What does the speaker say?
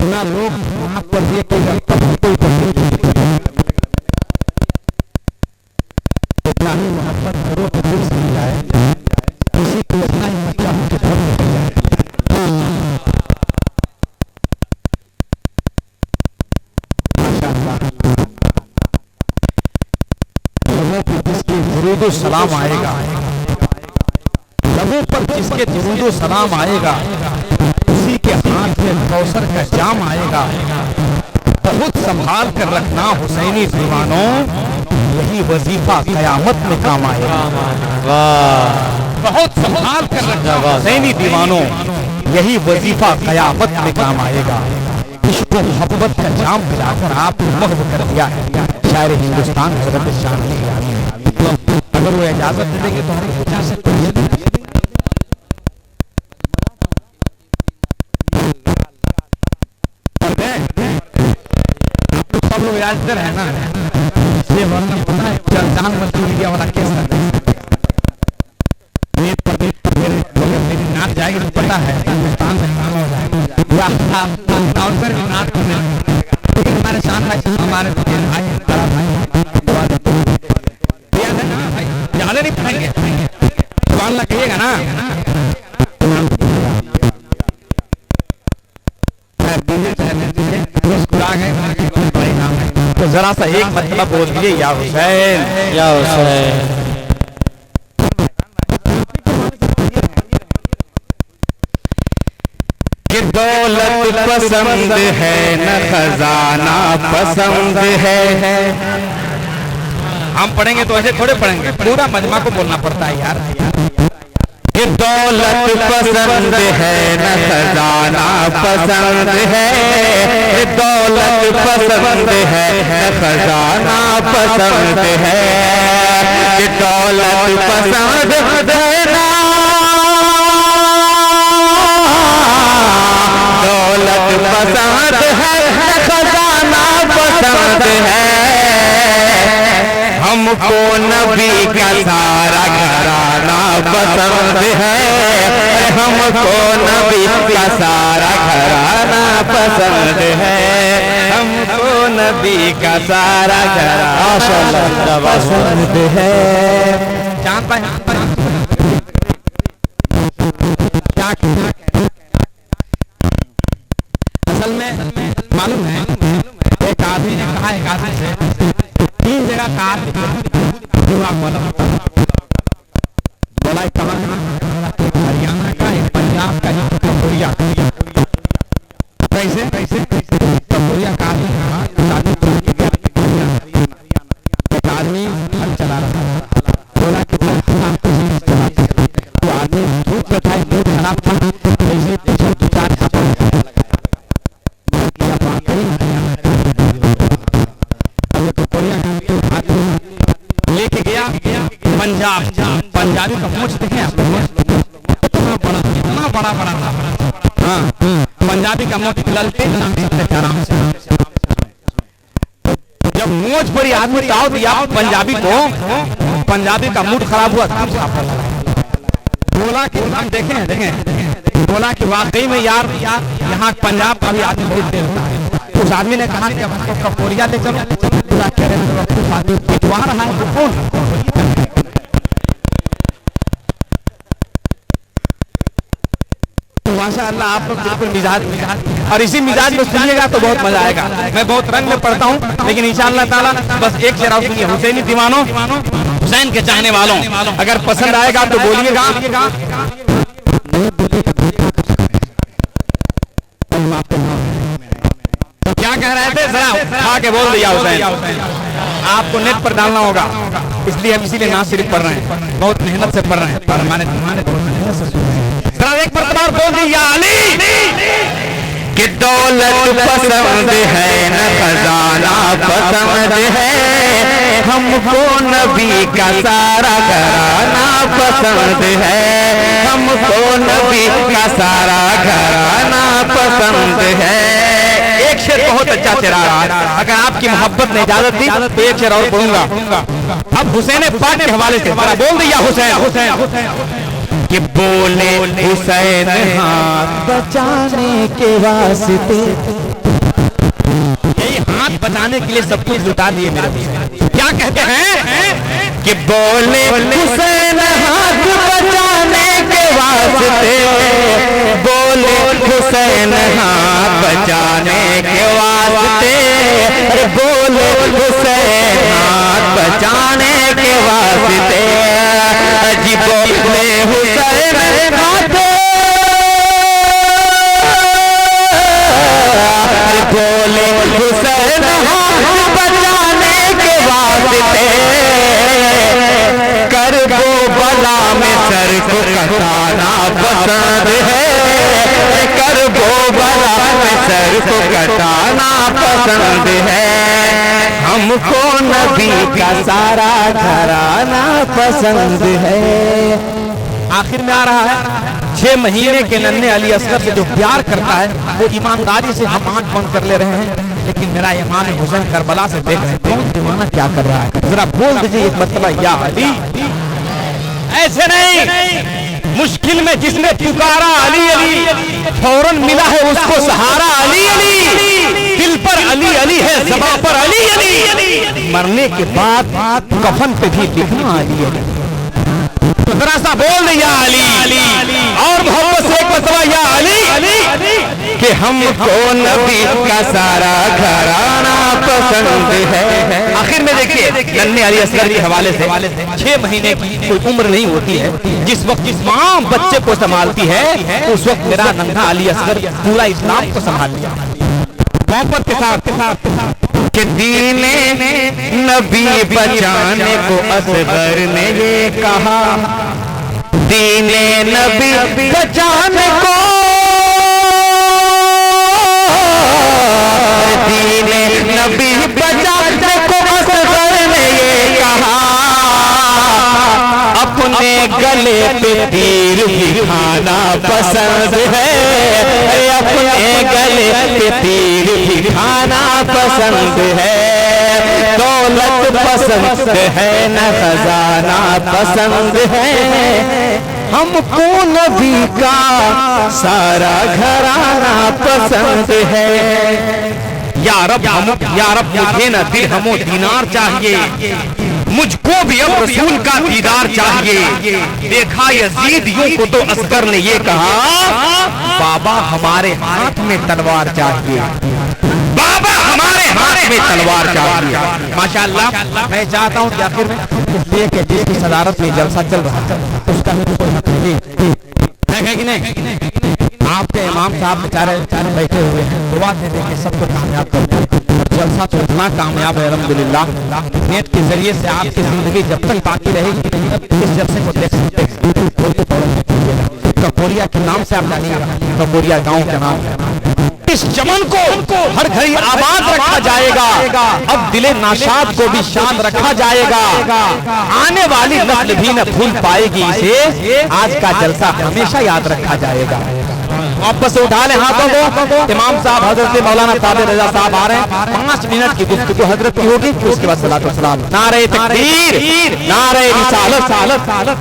इतना लोग वहां पर ये इतना ही मोहब्बत करो तो दिल समझ आए, किसी को इतना ही मत चाहो कि धर्म निकल जाए। लोगों पर जिसके दुरूद सलाम आएगा, लोगों पर जिसके दुरूद सलाम आएगा, उसी के हाथ में कौसर का जाम आएगा। बहुत संभाल कर रखना हुसैनी दीवानों, यही वजीफा कयामत में काम आएगा। बहुत संभाल कर रखना हुसैनी दीवानों, यही वजीफा कयामत में काम आएगा। इश्क मोहब्बत का जाम पिलाकर आपने महव कर दिया है शायर हिंदुस्तान हजरत शाह। अगर वो इजाजत दे देंगे तो हम जा सकते हैं। सब लोग यादगार है ना, ये वरना पता है प्रधानमंत्री मीडिया वाला केस मेरी नाच जाएगी तो पता है हिंदुस्तान से काम हो जाएगा। हमारे शान भाई, हमारे भाई बड़ा भाई ज्यादा नहीं पढ़ेंगे, सुभान कहिएगा ना। तो जरा सा एक मतलब बोल दीजिए, या हुसैन या हुसैन। कि दौलत पसंद है न खजाना पसंद है। हम पढ़ेंगे तो ऐसे थोड़े पढ़ेंगे, पूरा मजमा को बोलना पड़ता है यार। कि दौलत पसंद है न खजाना पसंद है, दौलत पसंद है न खजाना पसंद है, कि दौलत पसंद है ना, दौलत पसंद है न खजाना पसंद है। हमको नबी का सारा घराना पसंद है, हमको नबी का सारा घराना पसंद है, हमको नबी का सारा घराना पसंद है। जान पाए असल में मालूम है, एक आदमी ने कहा एक आदमी से 3 जगह कहा बोला, कहाँ एक हरियाणा का, एक पंजाब का, एक कम्बोडिया। कैसे कम्बोडिया का आदमी एक आदमी हल चला रहा था, बोला कि चलाते तो आदमी धूप में था, मूड खराब था, ऐसे पीछे 2-4 लेके गया पंजाब। पंजाबी का मूंछ देखे आप, इतना बड़ा था। हाँ, पंजाबी का मूंछ ललते आराम से। जब मूंछ पर आदमी ताव दिया पंजाबी को, पंजाबी का मूड खराब हुआ। बोला कि हम देखें, बोला कि वाकई में यार यहाँ पंजाब का भी आदमी बहुत देर होता है। उस आदमी ने कहा कि हमको कम्बोडिया ले चलो। पूरा कह रहे पिटवा रहा है तो कौन? माशाअल्लाह आप लोग बिल्कुल मिजाज, और इसी मिजाज में सुनिएगा तो बहुत मजा आएगा। मैं बहुत रंग में पढ़ता हूँ, लेकिन इंशाअल्लाह ताला बस एक शेर सुनिए। हुसैनी दीवानों, हुसैन के चाहने वालों, अगर पसंद आएगा तो बोलिएगा। तो क्या कह रहे थे, जरा आके बोल दिया हुसैन। आपको नेट पर डालना होगा, इसलिए हम इसीलिए ना सिर्फ पढ़ रहे हैं, बहुत मेहनत से पढ़ रहे हैं। पर हमारे एक मरतबा बोल दिया अली कि दौलत पसंद है न खजाना पसंद है, हमको नबी का सारा घराना पसंद है, हमको नबी का सारा घराना पसंद है। एक शेर बहुत अच्छा तेरा, अगर आपकी मोहब्बत ने इजाजत दी तो एक शेर और बोलूंगा। अब हुसैन पाक के हवाले से बोल दिया हुसैन कि बोले हुसैन हाथ बचाने के वास्ते बनाने के लिए सब कुछ लुटा दिए मेरे हुसैन। क्या कहते हैं कि बोले हुसैन हाथ बचाने के वास्ते, बोले हुसैन हाथ बचाने के वास्ते, बोले हुसैन हाथ बचाने के वास्ते, जी बोले हुसैन हाथ, बोले हुसैन हाथ बचाने के वास्ते, कर वो बला में सर को कटाना पसंद है, कर वो बला में सर को कटाना पसंद है, हमको नबी का सारा घराना पसंद है। आखिर में आ रहा है 6 महीने के नन्हे अली असगर से जो प्यार करता है वो ईमानदारी से हम आंख बंद कर ले रहे हैं, लेकिन मेरा इमाम हुसैन करबला से देख रहे हैं कौन दीवाना क्या कर रहा है। जरा बोल दीजिए एक मरतबा या अली। ऐसे नहीं, मुश्किल में जिसने पुकारा अली अली फौरन मिला है उसको सहारा अली अली, दिल पर अली अली है ज़बां पर अली अली, मरने के बाद कफन पे भी लिखना अली अली। तो जरा सा बोल दे या अली, और मोहब्बत से एक मरतबा या अली, कि हमको नबी का सारा घराना पसंद है। आखिर में देखिए नन्हे अली असगर के हवाले से 6 महीने की कोई उम्र नहीं होती है, जिस वक्त जिस माँ बच्चे को संभालती है उस वक्त मेरा नन्हा अली असगर पूरा इस्लाम को संभाल लिया मोहब्बत के साथ। कि दीने नबी बचाने को असगर ने ये कहा, दीने नबी बचाने को, दीने नबी बचाने को असगर ने ये कहा, अपने गले पे तीर भी खाना पसंद है, अपने गले पे तीर भी खाना पसंद है, दौलत पसंद है न खजाना पसंद है, हमको नबी का सारा घराना पसंद है। या रब मुझे न दिरहमो दीनार चाहिए, मुझको भी अब रसूल का दीदार चाहिए। देखा यजीद यूं को तो असगर ने ये कहा, बाबा हमारे हाथ में तलवार चाहिए, बाबा हमारे हाथ में तलवार चाहिए। माशाअल्लाह मैं चाहता हूँ कि आखिर में इसलिए कि जिसकी सदारत में जलसा चल रहा है उसका भी कोई हक है कि नहीं। आपके इमाम साहब बेचारे बैठे हुए हैं, दुआ दे देंगे सबको कामयाब कर दें। जलसा तो इतना कामयाब है अल्हम्दुलिल्लाह, नेट के जरिए से आपकी जिंदगी जब तक बाकी रहेगी इस जलसे को देख सकते हैं। ककोरिया के नाम से आप जानिएगा, ककोरिया गांव के नाम है। इस चमन को हर घड़ी आबाद रखा जाएगा, अब दिले नाशाद को भी शाद रखा जाएगा, आने वाली नस्ल भी न भूल पाएगी इसे, आज का जलसा हमेशा याद रखा जाएगा। वापस से उठा ले हाथों को। इमाम साहब हजरत मौलाना ताबिर रजा साहब आ रहे हैं, 5 मिनट की गुफ्तगू हजरत की होगी, उसके बाद सलातो सलाम, नारे तकबीर, नारे रिसालत।